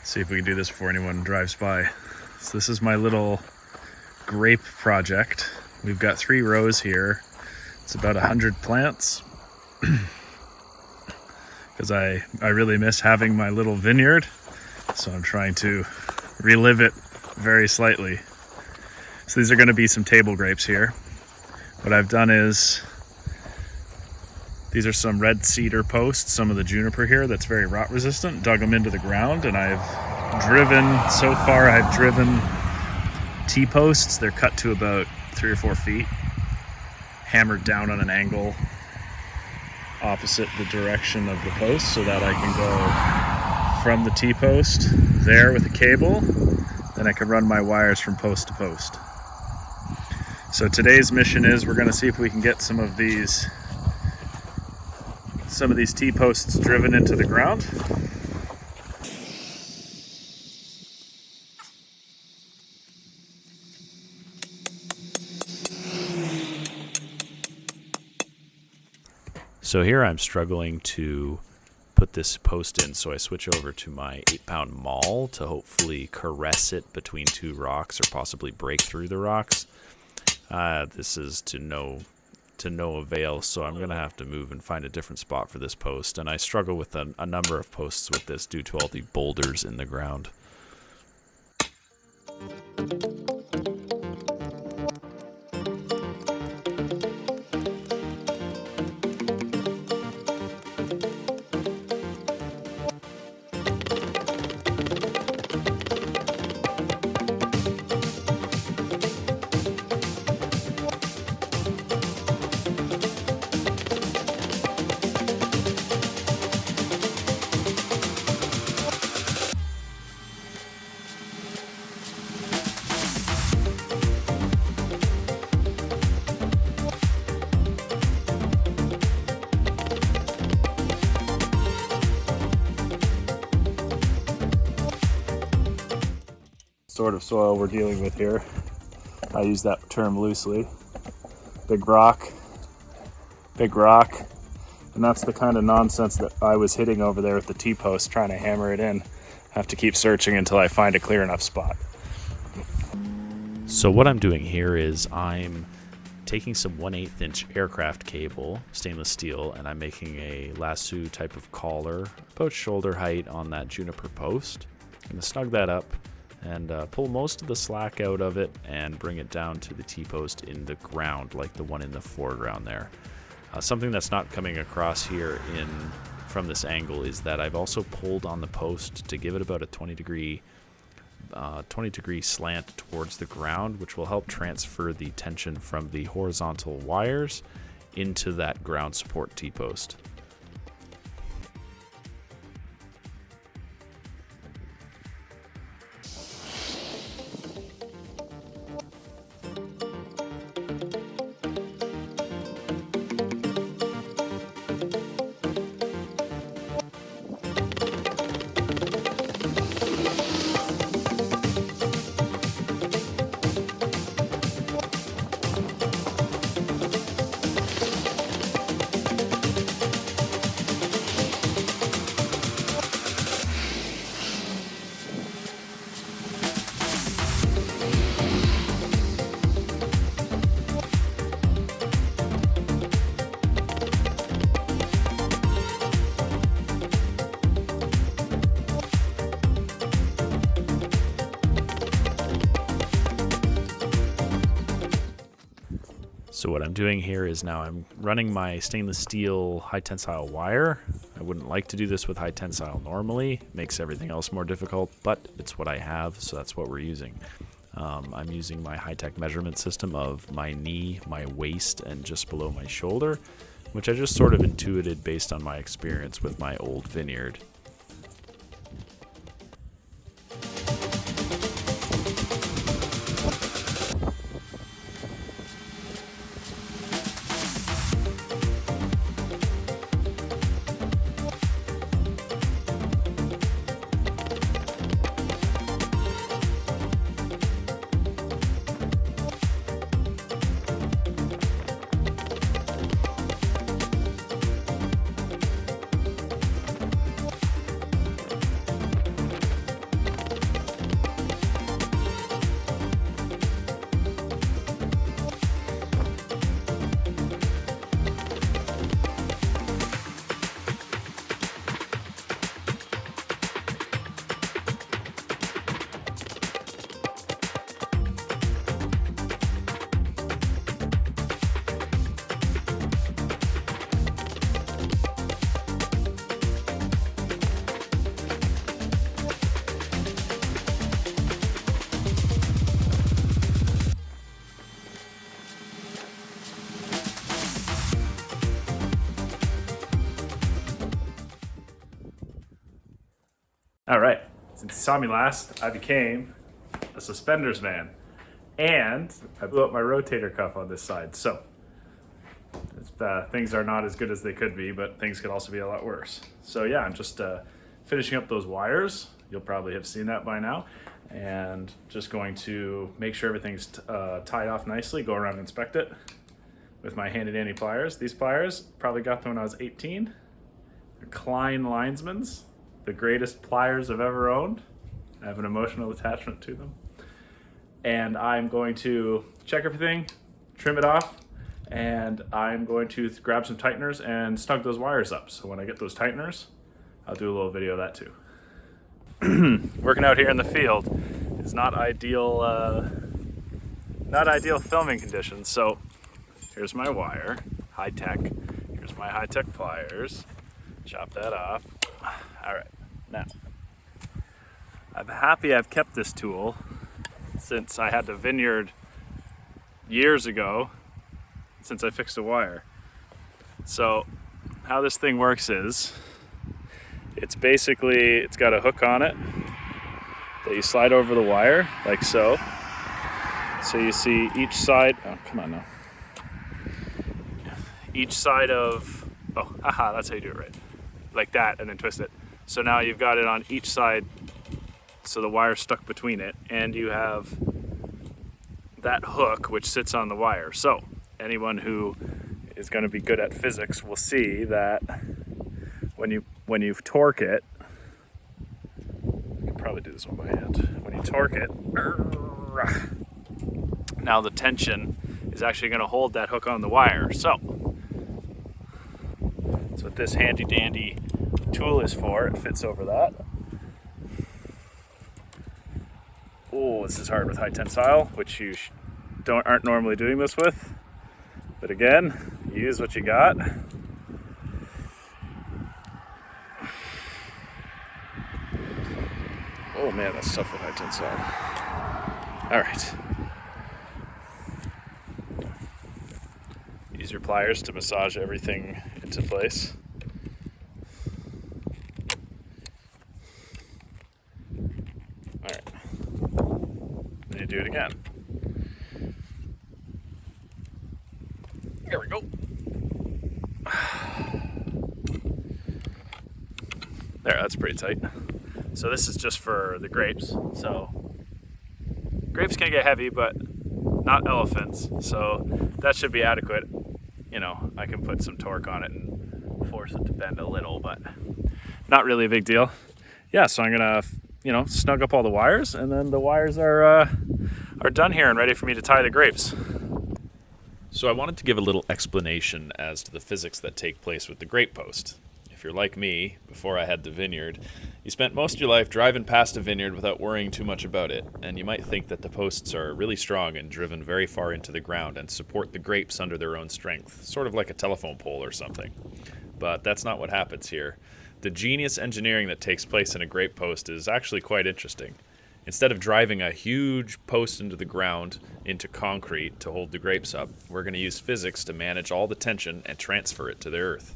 See if we can do this before anyone drives by. So this is my little grape project. We've got 3 rows here. It's about 100 plants. Because I really miss having my little vineyard. So I'm trying to relive it very slightly. So these are going to be some table grapes here. What I've done is, these are some red cedar posts, some of the juniper here that's very rot resistant, dug them into the ground, and I've driven T-posts. They're cut to about 3 or 4 feet, hammered down on an angle opposite the direction of the post so that I can go from the T-post there with a cable, then I can run my wires from post to post. So today's mission is we're going to see if we can get some of these T-posts driven into the ground. So here I'm struggling to put this post in, so I switch over to my 8-pound maul to hopefully caress it between 2 rocks or possibly break through the rocks. This is to no avail, so I'm going to have to move and find a different spot for this post. And I struggle with a number of posts with this due to all the boulders in the ground. Sort of soil we're dealing with here. I use that term loosely. Big rock, and that's the kind of nonsense that I was hitting over there at the T-post, trying to hammer it in. Have to keep searching until I find a clear enough spot. So what I'm doing here is I'm taking some 1/8 inch aircraft cable, stainless steel, and I'm making a lasso type of collar about shoulder height on that juniper post. I'm going to snug that up and pull most of the slack out of it and bring it down to the T-post in the ground, like the one in the foreground there. Something that's not coming across here from this angle is that I've also pulled on the post to give it about a 20 degree slant towards the ground, which will help transfer the tension from the horizontal wires into that ground support T-post. So what I'm doing here is now I'm running my stainless steel high tensile wire. I wouldn't like to do this with high tensile normally. It makes everything else more difficult, but it's what I have, so that's what we're using. I'm using my high-tech measurement system of my knee, my waist, and just below my shoulder, which I just sort of intuited based on my experience with my old vineyard. All right, since you saw me last, I became a suspenders man. And I blew up my rotator cuff on this side. So things are not as good as they could be, but things could also be a lot worse. So yeah, I'm just finishing up those wires. You'll probably have seen that by now. And just going to make sure everything's tied off nicely, go around and inspect it with my handy dandy pliers. These pliers, probably got them when I was 18. They're Klein Linesman's, the greatest pliers I've ever owned. I have an emotional attachment to them. And I'm going to check everything, trim it off, and I'm going to grab some tighteners and snug those wires up. So when I get those tighteners, I'll do a little video of that too. Working out here in the field is not ideal filming conditions. So here's my wire, high tech. Here's my high tech pliers. Chop that off. All right, now I'm happy I've kept this tool since I had the vineyard years ago, since I fixed a wire. So how this thing works is, it's got a hook on it that you slide over the wire, like so. So you see each side, oh, come on now. Each side of, oh, haha, that's how you do it right. Like that, and then twist it. So now you've got it on each side, so the wire's stuck between it, and you have that hook which sits on the wire. So anyone who is going to be good at physics will see that when you torque it, I can probably do this one by hand. When you torque it, now the tension is actually going to hold that hook on the wire. So that's what this handy dandy tool is for. It fits over that. Oh, this is hard with high tensile, which you aren't normally doing this with. But again, you use what you got. Oh man, that's tough with high tensile. All right. Use your pliers to massage everything into place. All right. Then you do it again. There we go. There, that's pretty tight. So this is just for the grapes. So grapes can get heavy, but not elephants. So that should be adequate. You know, I can put some torque on it and force it to bend a little, but not really a big deal. Yeah, so I'm gonna, snug up all the wires, and then the wires are done here and ready for me to tie the grapes. So I wanted to give a little explanation as to the physics that take place with the grape post. If you're like me, before I had the vineyard, you spent most of your life driving past a vineyard without worrying too much about it, and you might think that the posts are really strong and driven very far into the ground and support the grapes under their own strength, sort of like a telephone pole or something. But that's not what happens here. The genius engineering that takes place in a grape post is actually quite interesting. Instead of driving a huge post into the ground, into concrete to hold the grapes up, we're going to use physics to manage all the tension and transfer it to the earth.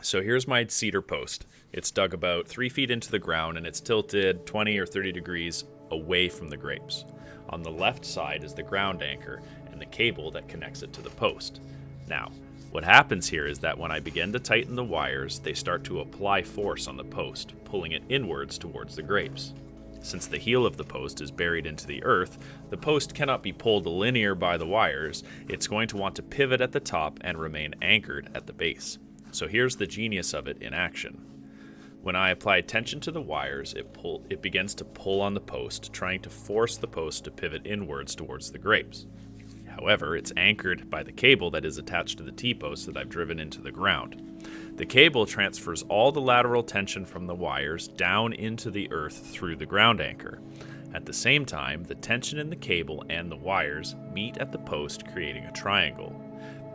So here's my cedar post. It's dug about 3 feet into the ground, and it's tilted 20 or 30 degrees away from the grapes. On the left side is the ground anchor and the cable that connects it to the post. Now, what happens here is that when I begin to tighten the wires, they start to apply force on the post, pulling it inwards towards the grapes. Since the heel of the post is buried into the earth, the post cannot be pulled linear by the wires. It's going to want to pivot at the top and remain anchored at the base. So here's the genius of it in action. When I apply tension to the wires, it begins to pull on the post, trying to force the post to pivot inwards towards the grapes. However, it's anchored by the cable that is attached to the T-post that I've driven into the ground. The cable transfers all the lateral tension from the wires down into the earth through the ground anchor. At the same time, the tension in the cable and the wires meet at the post, creating a triangle.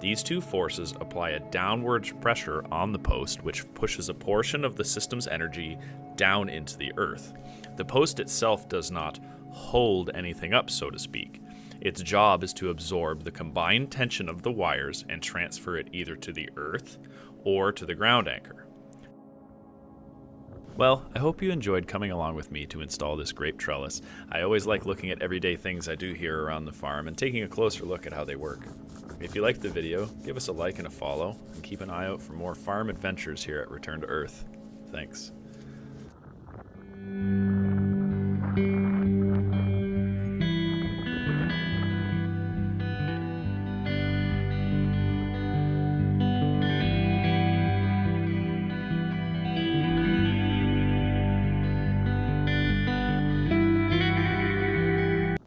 These two forces apply a downward pressure on the post, which pushes a portion of the system's energy down into the earth. The post itself does not hold anything up, so to speak. Its job is to absorb the combined tension of the wires and transfer it either to the earth or to the ground anchor. Well, I hope you enjoyed coming along with me to install this grape trellis. I always like looking at everyday things I do here around the farm and taking a closer look at how they work. If you liked the video, give us a like and a follow, and keep an eye out for more farm adventures here at Return to Earth. Thanks.